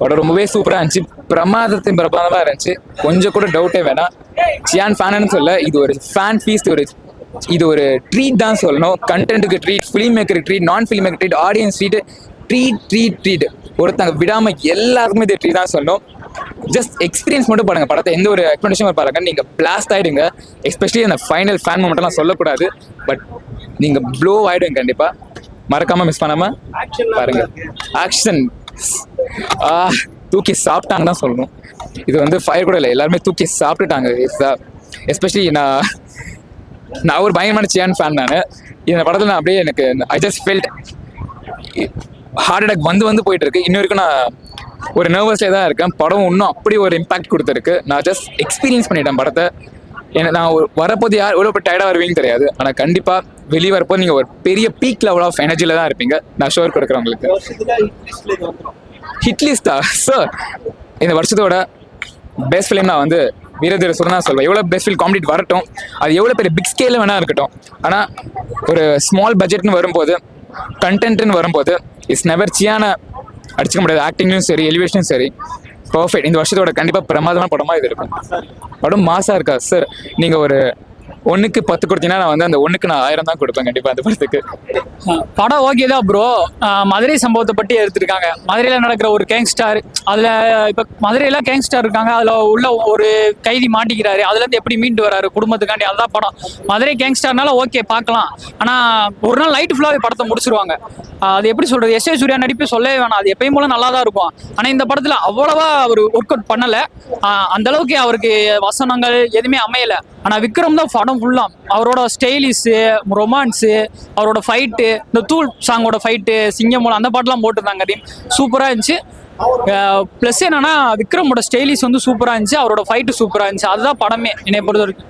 படம் ரொம்பவே சூப்பரா இருந்துச்சு, பிரமாதத்தின் பிரமாதமா இருந்துச்சு, கொஞ்சம் கூட டவுட்டே வேணாம். சியான் ஃபேனு சொல்ல, இது ஒரு ஃபேன் ஃபீஸ்ட், இது ஒரு ட்ரீட் தான் சொல்லணும். கண்டென்ட்டுக்கு ட்ரீட், ஃபிலிம் மேக்கருக்கு ட்ரீட், நான் film maker treat, audience treat ஒருத்தங்க விடாம எல்லாருக்குமே இது ட்ரீட் தான் சொல்லணும். ஜஸ்ட் எக்ஸ்பீரியன்ஸ் மட்டும் பாருங்க படத்தை, எந்த ஒரு எக்ஸ்பெக்டேஷன் பாருங்க, நீங்க பிளாஸ்ட் ஆயிடுங்க. எஸ்பெஷலி அந்த ஃபைனல் ஃபேன் மூமெண்ட்லாம் சொல்லக்கூடாது, பட் நீங்க ப்ளோ ஆயிடுங்க கண்டிப்பா. மறக்காம மிஸ் பண்ணாம பாருங்க. ஆக்ஷன் தூக்கி சாப்பிட்டாங்க தான் சொல்லணும். இது வந்து ஃபயர் கூட இல்லை, எல்லாருமே தூக்கி சாப்பிட்டுட்டாங்க. எஸ்பெஷலி நான் ஒரு பயங்கரமான சியான் ஃபேன். நான் இந்த படத்தில் நான் அப்படியே எனக்கு I just felt heart attack வந்து போயிட்டு இருக்கு. இன்னும் வரைக்கும் நான் ஒரு நர்வஸ்லேயே தான் இருக்கேன். படம் இன்னும் அப்படி ஒரு இம்பாக்ட் கொடுத்துருக்கு. நான் ஜஸ்ட் எக்ஸ்பீரியன்ஸ் பண்ணிட்டேன் படத்தை. நான் வரப்போது யார் எவ்வளோ டயர்டாக வருவீங்கன்னு தெரியாது, ஆனால் கண்டிப்பாக வெளியே வரப்போ நீங்கள் ஒரு பெரிய பீக் லெவல் ஆஃப் எனர்ஜியில் தான் இருப்பீங்க. நான் ஷோர் கொடுக்குறேன் உங்களுக்கு. ஹிட்லிஸ்டா சார், இந்த வருஷத்தோட பெஸ்ட் ஃபிலிம் நான் வந்து வீரதீர சுரனா சொல்வேன். எவ்வளோ பெஸ்ட் ஃபிலிம் காம்படிட் வரட்டும், அது எவ்வளோ பெரிய பிக் ஸ்கேலில் வேணா இருக்கட்டும், ஆனால் ஒரு ஸ்மால் பட்ஜெட்னு வரும்போது, கண்டென்ட்னு வரும்போது, இட்ஸ் நெவர் சியான அடிச்சுக்க முடியாது. ஆக்டிங்கும் சரி, எலிவேஷனும் சரி, பர்ஃபெக்ட். இந்த வருஷத்தோட கண்டிப்பாக பிரமாதமான படமாக இது இருக்கும். படம் மாசா இருக்கா சார்? நீங்கள் ஒரு 1க்கு 10 கொடுத்தீங்கன்னா நான் வந்து அந்த 1க்கு நான் 1000 தான் கொடுப்பேன் கண்டிப்பாக அந்த படத்துக்கு. படம் ஓகே தான் ப்ரோ. மதுரை சம்பவத்தை பற்றி எடுத்திருக்காங்க. மதுரையில் நடக்கிற ஒரு கேங்ஸ்டார், அதில் இப்போ மதுரையில் கேங்ஸ்டார் இருக்காங்க, அதில் உள்ள ஒரு கைதி மாட்டிக்கிறாரு, அதுலேருந்து எப்படி மீண்டு வராரு குடும்பத்துக்காண்டி, அதுதான் படம். மதுரை கேங்ஸ்டார்னால ஓகே பார்க்கலாம், ஆனால் ஒரு நாள் லைட் ஃபுல்லாகவே படத்தை முடிச்சிருவாங்க. அது எப்படி சொல்கிறது, எஸ் ஏ சூர்யா நடிப்பு சொல்லவே வேணாம், அது எப்பயும் போல நல்லா தான் இருக்கும். ஆனால் இந்த படத்தில் அவ்வளவா அவர் ஒர்க் அவுட் பண்ணலை, அந்தளவுக்கு அவருக்கு வசனங்கள் எதுவுமே அமையலை. ஆனால் விக்ரம் தான் படம் ஃபுல்லாக அவரோட ஸ்டைலிஷு, ரொமான்ஸு, அவரோட ஃபைட்டு, இந்த தூள் சாங்கோட ஃபைட்டு, சிங்கமூலம் அந்த பாட்டெலாம் போட்டுருந்தாங்க. சூப்பராக இருந்துச்சு. ப்ளஸ் என்னன்னா விக்ரமோட ஸ்டைலிஷ் வந்து சூப்பராக இருந்துச்சு, அவரோட ஃபைட்டு சூப்பராக இருந்துச்சு. அதுதான் படமே என்னை பொறுத்த வரைக்கும்.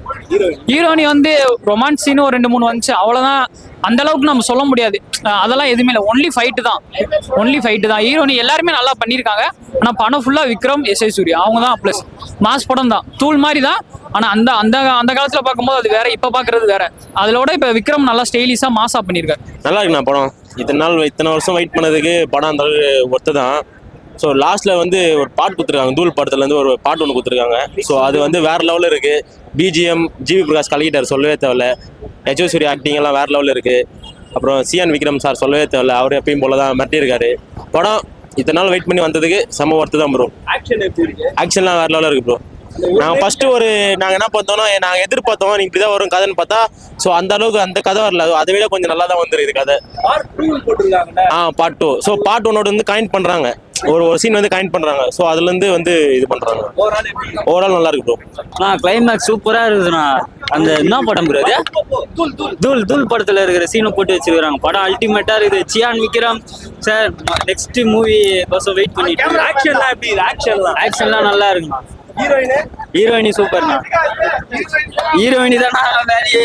ஹீரோனி வந்து ரொமான்ஸ் சீனும் 2-3 வந்துச்சு, அவ்வளோதான். அந்த அளவுக்கு நம்ம சொல்ல முடியாது, அதெல்லாம் எதுவுமே இல்லை. ஒன்லி ஃபைட்டு தான். ஹீரோனி எல்லாருமே நல்லா பண்ணியிருக்காங்க. ஆனால் படம் ஃபுல்லாக விக்ரம், எஸ் ஏ சூர்யா அவங்க தான். ப்ளஸ் மாஸ் படம் தான், தூள் மாதிரி தான். ஆனால் அந்த அந்த அந்த காலத்தில் பார்க்கும்போது அது வேற, இப்போ பார்க்குறது வேற. அதோட இப்போ விக்ரம் நல்லா ஸ்டைலிஷாக மாஸாக பண்ணியிருக்காரு. நல்லா இருக்குண்ணா படம். இத்தனை வருஷம் வெயிட் பண்ணதுக்கு படம் அந்த அளவுக்கு ஒர்த்து தான். ஸோ லாஸ்ட்டில் வந்து ஒரு பாட்டு கொடுத்துருக்காங்க, தூள் படத்துலேருந்து ஒரு பாட்டு ஒன்று கொடுத்துருக்காங்க. ஸோ அது வந்து வேறு லெவலில் இருக்குது. பிஜிஎம் ஜிவி பிரகாஷ் கலக்கிட்டார், சொல்லவே தேவையில்ல. எச் சூர்யா ஆக்டிங் எல்லாம் வேறு லெவலில் இருக்குது. அப்புறம் சியான் விக்ரம் சார் சொல்லவே தேவையில்ல, அவர் எப்பயும் போல தான் மிரட்டியிருக்காரு. படம் இத்தனை நாள் வெயிட் பண்ணி வந்ததுக்கு செம்ம ஒர்த்து தான் ப்ரோ. ஆக்ஷன்லாம் வேறு லெவலில் இருக்குது ப்ரோ. நாங்கள் ஃபஸ்ட்டு நாங்கள் என்ன பார்த்தோம்னா, நாங்கள் எதிர்பார்த்தோம் நீ இப்படி தான் வரும் கதைன்னு பார்த்தா, ஸோ அந்த அளவுக்கு அந்த கதை வரல. அதை விட கொஞ்சம் நல்லா தான் வந்துருக்குது கதை. பார்ட் 2. ஸோ பார்ட் 1 வந்து கனெக்ட் பண்ணுறாங்க, ஒரு சீன் வந்து கனெக்ட் பண்ணுறாங்க. ஸோ அதுலேருந்து வந்து இது பண்ணுறாங்க. ஓவரால் நல்லா இருக்கு ப்ரோ. கிளைமேக்ஸ் சூப்பராக இருக்குதுண்ணா. அந்த என்ன படம் ப்ரோ, தூள் படத்தில் இருக்கிற சீனை போட்டு வச்சிருக்காங்க. படம் அல்டிமேட்டாக இருக்குது. Chiyaan Vikram sir next movie கோசம் வெயிட் பண்ணிட்டு. ஆக்ஷன்லாம் நல்லா இருக்குண்ணா. ஹீரோயினி சூப்பர்ண்ணா. ஹீரோயினி தானா வேலையே.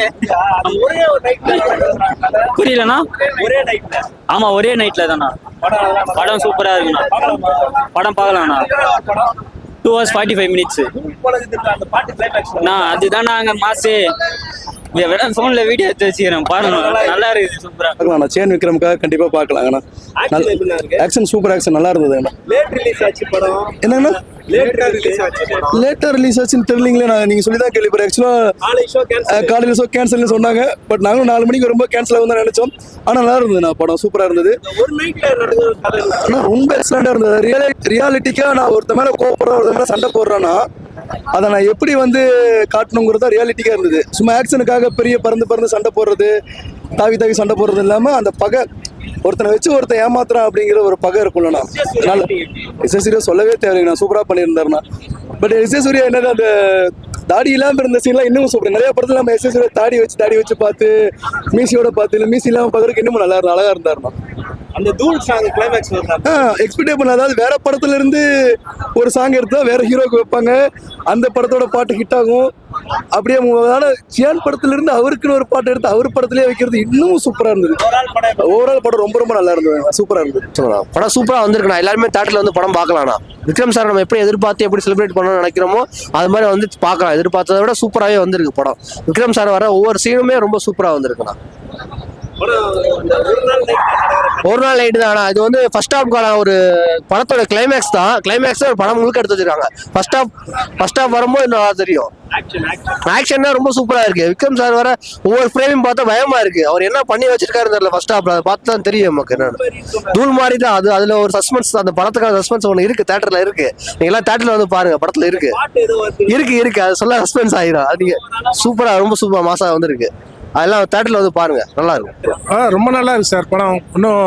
புரியலண்ணா. ஆமா ஒரே நைட்ல தானா. படம் சூப்பரா இருக்குண்ணா. படம் பார்க்கலாம்ண்ணா. 2 hours 45 minutes. அதுதான் நாங்க மாசு போன்ல வீடியோ எடுத்து வச்சுக்கிறேன், பாருங்க நல்லா இருக்குது, சூப்பரா பார்க்கலாம். நான் சியான் விக்ரமுக்காக கண்டிப்பா பார்க்கலாம். ஆக்ஷன் சூப்பர் ஆக்ஷன் நல்லா இருந்தது. என்னன்னா லேட்டா ரிலீஸ் ஆச்சுன்னு தெரியலீங்களே. நீங்க சொல்லி தான் கேள்விப்பட்டேன். ஆக்சுவலா காலையில ஷோ கேன்சல்னு சொன்னாங்க, பட் நாங்களும் 4 மணிக்கு ரொம்ப கேன்சல் ஆகும் தான் நினைச்சோம். ஆனா நல்லா இருந்தது, படம் சூப்பரா இருந்தது. ஆனா ரொம்ப எக்ஸலண்டா இருந்தது. ரியாலிட்டிக்கா நான் ஒருத்த மேல கோபப்படுறேன், ஒருத்த மேல சண்டை போடுறேன்னா அதை நான் எப்படி வந்து காட்டணுங்கிறதா ரியாலிட்டிக்கா இருந்தது. சும்மா ஆக்ஷனுக்காக பெரிய பறந்து சண்டை போடுறது, தாவி சண்டை போடுறது இல்லாம அந்த பகை, ஒருத்தனை வச்சு ஒருத்தன் ஏமாத்துறான் அப்படிங்கிற ஒரு பகை இருக்கும்லண்ணா. அதனால எஸ் சூர்யா சொல்லவே தேவையில்லை, நான் சூப்பரா பண்ணியிருந்தாருண்ணா. பட் எஸ் சூர்யா என்னது அந்த தாடி இல்லாமல் இருந்த சீன்லாம் இன்னும் சூப்பர். நிறைய படத்துல நம்ம எஸ் சூர்யா தாடி வச்சு பார்த்து மீசியோட பார்த்து, இல்லை மீசி இல்லாமல் பார்க்கறதுக்கு இன்னமும் அழகா இருந்தாருண்ணா. அந்த தூள் சாங் கிளைமேக்ஸ் எக்ஸ்பெக்ட் பண்ண, அதாவது வேற படத்துல இருந்து ஒரு சாங் எடுத்தா வேற ஹீரோக்கு வைப்பாங்க, அந்த படத்தோட பாட்டு ஹிட் ஆகும். அப்படியே சியான் படத்துல இருந்து அவருக்குன்னு ஒரு பாட்டு எடுத்து அவர் படத்திலேயே வைக்கிறது இன்னும் சூப்பரா இருந்தது. ஓவரால் படம் ரொம்ப நல்லா இருந்தது, சூப்பரா இருந்தது. படம் சூப்பரா வந்திருக்குண்ணா. எல்லாருமே தியேட்டர்ல வந்து படம் பார்க்கலாம்ண்ணா. விக்ரம் சார் நம்ம எப்படி எதிர்பார்த்து எப்படி செலிப்ரேட் பண்ணணும்னு நினைக்கிறோமோ அது மாதிரி வந்து பார்க்கலாம். எதிர்பார்த்ததை விட சூப்பராகவே வந்திருக்கு படம். விக்ரம் சார் வர ஒவ்வொரு சீனுமே ரொம்ப சூப்பரா வந்திருக்குண்ணா. ஒரு நாள் நைட்டு தான். ஆனால் இது வந்து ஃபர்ஸ்ட் ஹாஃப்கான ஒரு படத்தோட கிளைமேக்ஸ் தான். கிளைமேக்ஸ் ஒரு படம் முழுக்க எடுத்து வச்சிருக்காங்க. ஃபர்ஸ்ட் ஹாஃப் வரும்போது இன்னும் நல்லா தெரியும். ஆக்ஷன் ரொம்ப சூப்பரா இருக்கு. விக்ரம் சார் வர ஒவ்வொரு ஃப்ரேமையும் பார்த்தா பயமா இருக்கு. அவர் என்ன பண்ணி வச்சிருக்காரு தெரியல. ஃபர்ஸ்ட் ஹாஃப்ல அதை பார்த்து தான் தெரியும் நமக்கு. என்னன்னு தூள் மாதிரி தான் அது. அதுல ஒரு சஸ்பென்ஸ், அந்த படத்துக்கான சஸ்பென்ஸ் ஒன்று இருக்கு. தியேட்டர்ல இருக்கு. நீங்க எல்லாம் தியேட்டர்ல வந்து பாருங்க. படத்துல இருக்கு. அது சொல்ல சஸ்பென்ஸ் ஆயிரும். அது நீங்க சூப்பரா, ரொம்ப சூப்பரா மாசா வந்துருக்கு. அதெல்லாம் தியேட்டர்ல வந்து பாருங்க, நல்லா இருக்கும். ரொம்ப நல்லா இருக்கு சார் படம். இன்னும்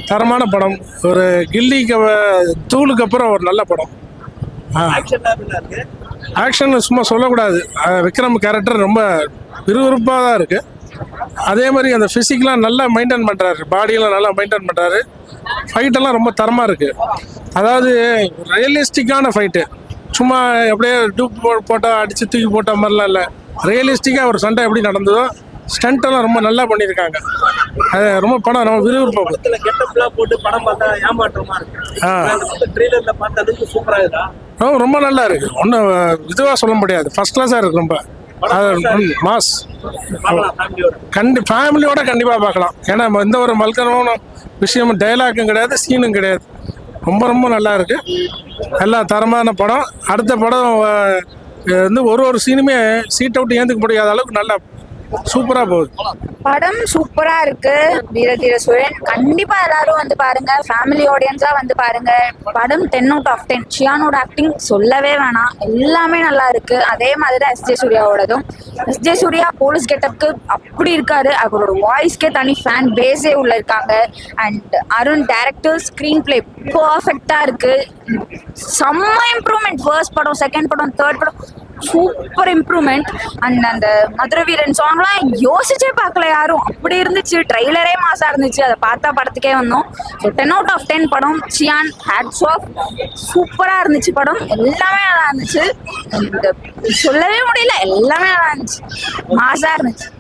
தரமான படம். ஒரு கில்லிக்கு தூளுக்கு அப்புறம் ஒரு நல்ல படம். ஆக்ஷன் சும்மா சொல்லக்கூடாது. விக்ரம் கேரக்டர் ரொம்ப விறுவிறுப்பாக தான் இருக்கு. அதே மாதிரி அந்த ஃபிசிக்லாம் நல்லா மெயின்டைன் பண்ணுறாரு. பாடியெல்லாம் நல்லா மெயின்டைன் பண்ணுறாரு. ஃபைட்டெல்லாம் ரொம்ப தரமாக இருக்குது. அதாவது ரியலிஸ்டிக்கான ஃபைட்டு. சும்மா அப்படியே டூப் போட்டால் அடித்து தூக்கி போட்ட மாதிரிலாம் இல்லை. ரியலிஸ்டிக்காக ஒரு சண்டை எப்படி நடந்ததோ ஸ்டண்ட்டெல்லாம் ரொம்ப நல்லா பண்ணியிருக்காங்க. அது ரொம்ப படம் ரொம்ப விறுவிறுப்பாக போட்டு படம் பார்த்தா ஏமாற்றமா இருக்கு. ட்ரெய்லர்ல பார்த்த அளவுக்கு சூப்பரா இருக்கா? ரொம்ப நல்லா இருக்கு. ஒன்றும் இதுவாக சொல்ல முடியாது. ஃபர்ஸ்ட் கிளாஸாக இருக்கு. ரொம்ப மாஸ். ஃபேமிலியோட கண்டிப்பாக பார்க்கலாம். ஏன்னா எந்த ஒரு மல்கரமான விஷயமும் டைலாக்கும் கிடையாது, சீனும் கிடையாது. ரொம்ப ரொம்ப நல்லா இருக்கு. எல்லாம் தரமான படம். அடுத்த படம் வந்து ஒரு சீனுமே சீட் அவுட் ஏந்துக்க முடியாத அளவுக்கு நல்லா சூப்பரா போகுது. படம் சூப்பரா இருக்கு. வீரதீர சூழன் கண்டிப்பா எல்லாரும் வந்து பாருங்க. ஃபேமிலி ஆடியன்ஸா வந்து பாருங்க. படம் 10 out of 10. சியானோட ஆக்டிங் சொல்லவே வேணாம். எல்லாமே நல்லா இருக்கு. அதே மாதிரி தான் எஸ்ஜே சூர்யாவோடதும். எஸ்ஜே சூர்யா போலீஸ் கெட்டப்க்கு அப்படி இருக்காரு. அவரோட வாய்ஸ்க்கே தனி ஃபேன் பேஸே உள்ள இருக்காங்க. And Arun director screen play பர்ஃபெக்டா இருக்கு. செம்ம இம்ப்ரூவ்மெண்ட். ஃபர்ஸ்ட் படம், செகண்ட் படம், தேர்ட் படம் சூப்பர் இம்ப்ரூவ்மெண்ட். அண்ட் அந்த மதுரை வீரன் சாங்லாம் யோசிச்சே பார்க்கல யாரும். அப்படி இருந்துச்சு. ட்ரெய்லரே மாசா இருந்துச்சு. அதை பார்த்தா படத்துக்கே வந்தோம். ஸோ 10 out of 10 படம். Chiyaan hats off. சூப்பராக இருந்துச்சு படம். எல்லாமே நல்லா இருந்துச்சு. சொல்லவே முடியல. எல்லாமே நல்லா இருந்துச்சு. மாசா இருந்துச்சு.